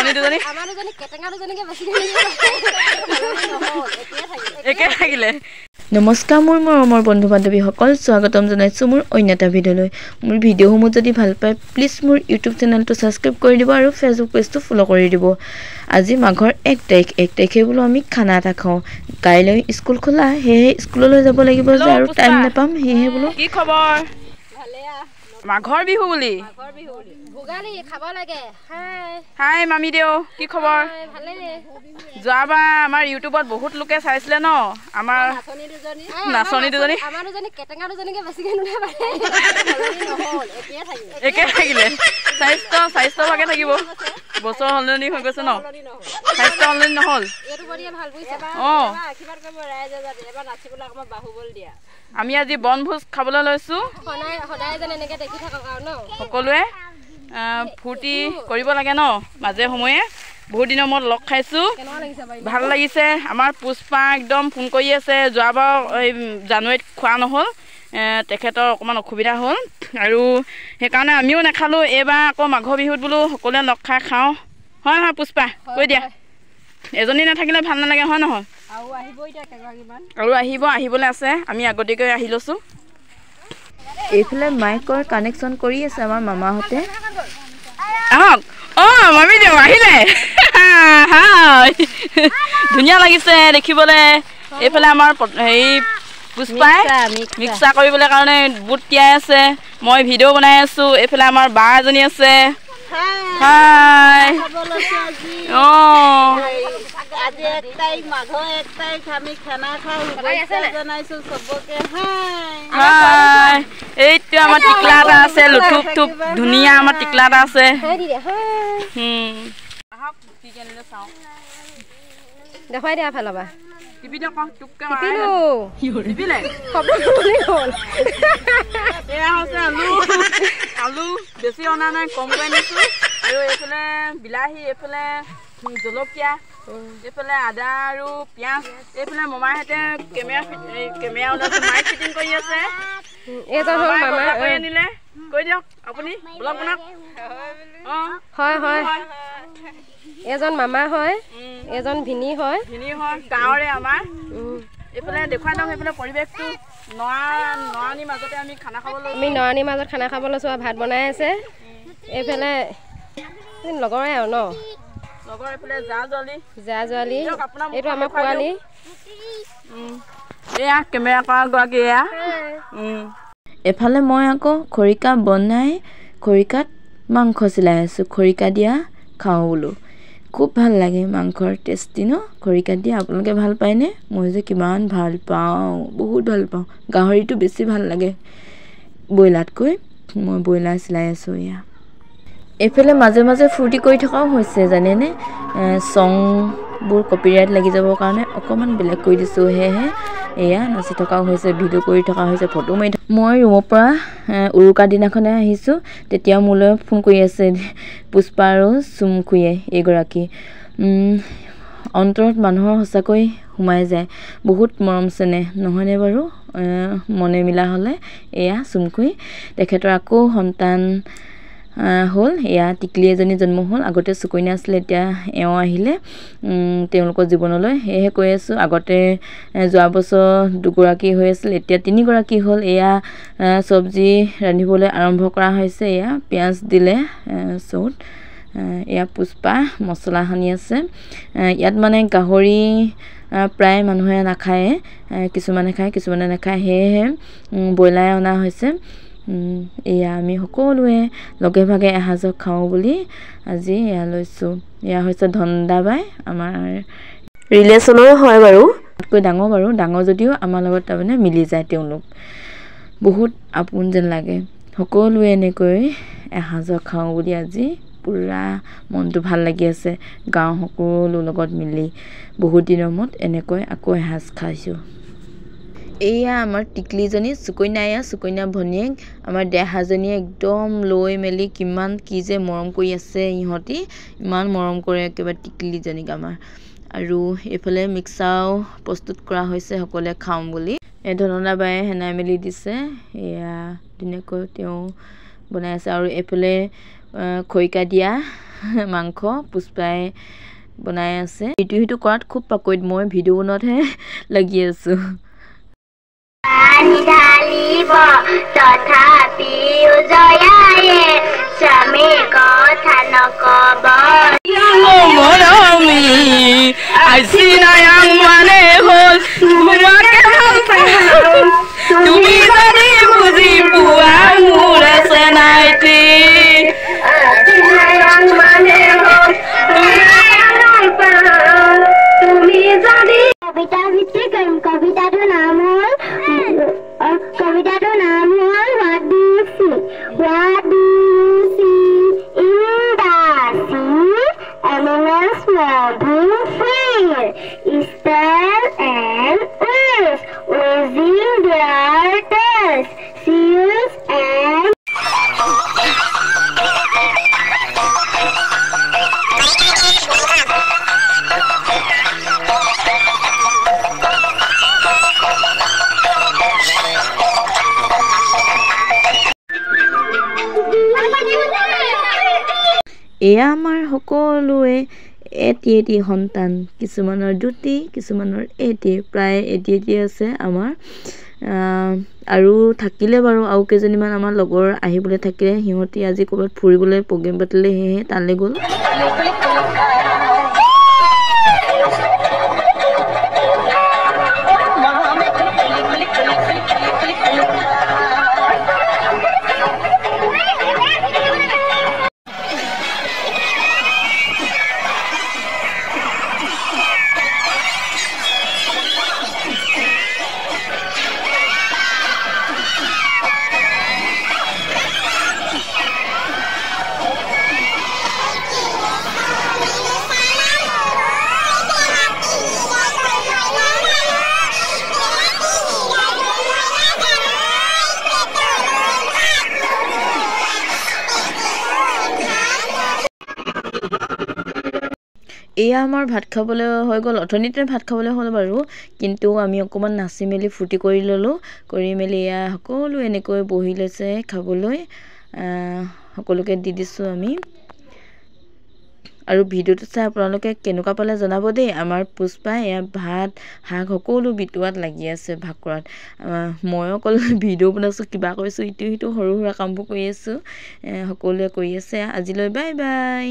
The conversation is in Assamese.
নাচনি দুজনী একে থাকিলে নমস্কাৰ মোৰ মৰমৰ বন্ধু বান্ধৱীসকল স্বাগতম জনাইছোঁ মোৰ অন্য এটা ভিডিঅ'লৈ মোৰ ভিডিঅ'সমূহ যদি ভাল পায় প্লিজ মোৰ ইউটিউব চেনেলটো ছাবস্ক্ৰাইব কৰি দিব আৰু ফেচবুক পেজটো ফ'ল' কৰি দিব আজি মাঘৰ 1 তাৰিখে বোলো আমি খানা এটা খাওঁ কাইলৈ স্কুল খোলা সেয়ে স্কুললৈ যাব লাগিব যে আৰু টাইম নাপাম সেয়ে বোলো কি খবৰ মাঘৰ বিহু বুলি ভোগালী খাব লাগে হাই মামি দেও কি খবৰ ভালে যোৱাবাৰ আমাৰ ইউটিউবত বহুত লোকে চাইছিলে ন আমাৰ নাচনি দুজনী আমাৰ দুজনী কেটেঙা দুজনীকে বেছিকে নুলে পাৰে নহল একে থাকিলে স্বাস্থ্য ভাগে থাকিব বছৰ সলনি হৈ গৈছে ন স্বাস্থ্য সলনি নহল এইটো বঢ়িয়া ভাল বুইছে আশীৰ্বাদ কৰিব ৰাইজে যাতে এবাৰ নাচিবলৈ অকমান বাহুবল দিয়া আমি আজি বনভোজ খাবলৈ লৈছো সদায় যেন এনেকে দেখি থাকক আৰু ন সকলোৱে ফূৰ্তি কৰিব লাগে ন মাজে সময়ে বহুত দিনৰ মূৰত লগ খাইছো ভাল লাগিছে আমাৰ পুষ্পা একদম ফোন কৰি আছে যোৱাবাৰ এই জানুৱাৰীত খোৱা নহ'ল তেখেতৰ অকণমান অসুবিধা হ'ল আৰু সেইকাৰণে আমিও নাখালোঁ এইবাৰ আকৌ মাঘৰ বিহুত বোলো সকলোৱে লগ খাই খাওঁ হয় হয় পুষ্পা কৈ দিয়া এজনী নাথাকিলে ভাল নালাগে হয় নহয় আৰু আহিবলৈ আছে আমি আগতীয়াকৈ আহি লৈছোঁ এইফালে মাইকৰ কানেকশ্যন কৰি আছে আমাৰ মামাহঁতে আহক মামি দেউ আহিলে ধুনীয়া লাগিছে দেখিবলৈ এইফালে আমাৰ হেৰি পুষ্পাই মিক্সাৰ কৰিবলৈ কাৰণে বুট তিয়াই আছে মই ভিডিঅ' বনাই আছোঁ এইফালে আমাৰ বা এজনী আছে হাই আজি 1 তাৰিখ মাঘৰ 1 তাৰিখ আমি খানা খাই জনাইছোঁ চবকে হাই এইটো আমাৰ টিকলা এটা আছে লুথুপ থুপ ধুনীয়া আমাৰ টিকলা এটা আছে দেখুৱাই দিয়া ফালৰ পৰা আলু বেছি অনা নাই কমকৈ আনিছোঁ আৰু এইফালে বিলাহী এইফালে জলকীয়া এইফালে আদা আৰু পিঁয়াজ এইফালে মমাহঁতে কেমেৰা ওলাইছে মাইক ফিটিং কৰি আছে আনিলে কৈ দিয়ক আপুনি ব্লগ বনাওক হয় এজন মামা হয় এজন ভিনী হয় গাঁৱৰে আমাৰ এইফালে দেখুৱাই লওক সেইফালে পৰিৱেশটো নৰানিৰ মাজতে আমি খানা খাবলৈ নৰানিৰ মাজত খানা খাব লৈছোঁ আৰু ভাত বনাই আছে এইফালে লগৰে আৰু ন লগৰ এইফালে জা জোৱালি এইটো আমাৰ পোৱালি এয়া কেমেৰা কৰা গৰাকী এয়া এফালে মই আকৌ খৰিকা বনাই খৰিকাত মাংস চিলাই আছোঁ খৰিকা দিয়া খাওঁ বোলো খুব ভাল লাগে মাংসৰ টেষ্টি ন খৰিকা দিয়া আপোনালোকে ভাল পায়নে মই যে কিমান ভাল পাওঁ বহুত ভাল পাওঁ গাহৰিটো বেছি ভাল লাগে ব্ৰইলাৰতকৈ মই ব্ৰইলাৰ চিলাই আছোঁ এয়া এইফালে মাজে মাজে ফূৰ্তি কৰি থকাও হৈছে জানেনে চংবোৰ কপিৰাইট লাগি যাবৰ কাৰণে অকণমান বেলেগ কৰি দিছোঁ সেয়েহে এয়া নাচি থকাও হৈছে ভিডিঅ' কৰি থকা হৈছে ফটো মাৰি মই ৰুমৰ পৰা উৰুকাৰ দিনাখনে আহিছোঁ তেতিয়া মোলৈ ফোন কৰি আছে পুষ্পা আৰু চুমখুৰীয়ে এইগৰাকী অন্তৰত মানুহৰ সঁচাকৈ সোমাই যায় বহুত মৰম চেনেহ নহয়নে বাৰু মনে মিলা হ'লে এয়া চুমখুৰী তেখেতৰ আকৌ সন্তান হ'ল এয়া টিকলি এজনী জন্ম হ'ল আগতে চুকন্যা আছিলে এতিয়া এওঁ আহিলে তেওঁলোকৰ জীৱনলৈ সেয়েহে কৈ আছোঁ আগতে যোৱা বছৰ 2গৰাকী হৈ আছিল এতিয়া 3গৰাকী হ'ল এয়া চব্জি ৰান্ধিবলৈ আৰম্ভ কৰা হৈছে এয়া পিঁয়াজ দিলে চৌত এয়া পুষ্পা মছলা সানি আছে ইয়াত মানে গাহৰি প্ৰায় মানুহে নাখায় কিছুমানে খায় কিছুমানে নাখায় সেয়েহে ব্ৰইলাৰ অনা হৈছে এয়া আমি সকলোৱে লগে ভাগে এসাঁজ খাওঁ বুলি আজি এয়া লৈছোঁ এয়া হৈছে ধন্দাবাই আমাৰ ৰিলেশ্যনৰো হয় বাৰু তাতকৈ ডাঙৰ বাৰু ডাঙৰ যদিও আমাৰ লগত তাৰমানে মিলি যায় তেওঁলোক বহুত আপোন যেন লাগে সকলোৱে এনেকৈ এসাঁজ খাওঁ বুলি আজি পুৰা মনটো ভাল লাগি আছে গাঁও সকলো লগত মিলি বহুত দিনৰ মূৰত এনেকৈ আকৌ এসাঁজ খাইছোঁ এয়া আমাৰ টিকলিজনী চুকন্যা ভনীয়েক আমাৰ দেহাজনীয়ে একদম লৈ মেলি কিমান কি যে মৰম কৰি আছে ইহঁতি ইমান মৰম কৰে একেবাৰে টিকলিজনীক আমাৰ আৰু এইফালে মিক্সাও প্ৰস্তুত কৰা হৈছে সকলোৱে খাম বুলি ধনদাবায়ে হেনাই মেলি দিছে এয়া ধুনীয়াকৈ তেওঁ বনাই আছে আৰু এইফালে খৰিকা দিয়া মাংস পুষ্পাই বনাই আছে। ইটো সিটো কৰাত খুব পাকৈত, মই ভিডিঅ' বনোৱাতহে লাগি আছোঁ। ঢালিব তথাপিও জয়ায়ে স্বামী কথা নকব মৰমী আজি নায়াং মানে হ'ল তোমাকে ভাল পাওঁ তুমি যদি বুজি পোৱা মোৰ আছে নাইটি আজি নায়াং মানে হ'ল তুমি যদি কবিতা ভিত্তিক কবিতাটোৰ নাম হ'ল What do you see? What do you see in the sea? Animals moving free. Stars and whales raising their tails. Seals and এয়া আমাৰ সকলোৱে এটি এটি সন্তান, কিছুমানৰ দুটি, কিছুমানৰ এটি, প্ৰায় এটি আছে আমাৰ। আৰু থাকিলে বাৰু আৰু কেইজনীমান আমাৰ লগৰ আহিবলৈ থাকিলে, সিহঁতি আজি ক'ৰবাত ফুৰিবলৈ প্ৰগ্ৰেম পাতিলে, সেয়েহে তালৈ গ'ল। এয়া আমাৰ ভাত খাবলৈ হৈ গ'ল, অথনিতে ভাত খাবলৈ হ'ল বাৰু, কিন্তু আমি অকণমান নাচি মেলি ফূৰ্তি কৰি ল'লোঁ। কৰি মেলি এয়া সকলো এনেকৈ বহি লৈছে খাবলৈ, সকলোকে দি দিছোঁ আমি। আৰু ভিডিঅ'টো চাই আপোনালোকে কেনেকুৱা পালে জনাব দেই। আমাৰ পুষ্পাই এয়া ভাত শাক সকলো বিতোৱাত লাগি আছে, ভাগ কৰাত। মই অকল ভিডিঅ' বনাইছোঁ, কিবা কৰিছোঁ, ইটো সিটো সৰু সুৰা কামবোৰ কৰি আছোঁ, সকলোৱে কৰি আছে। আজিলৈ বাই বাই।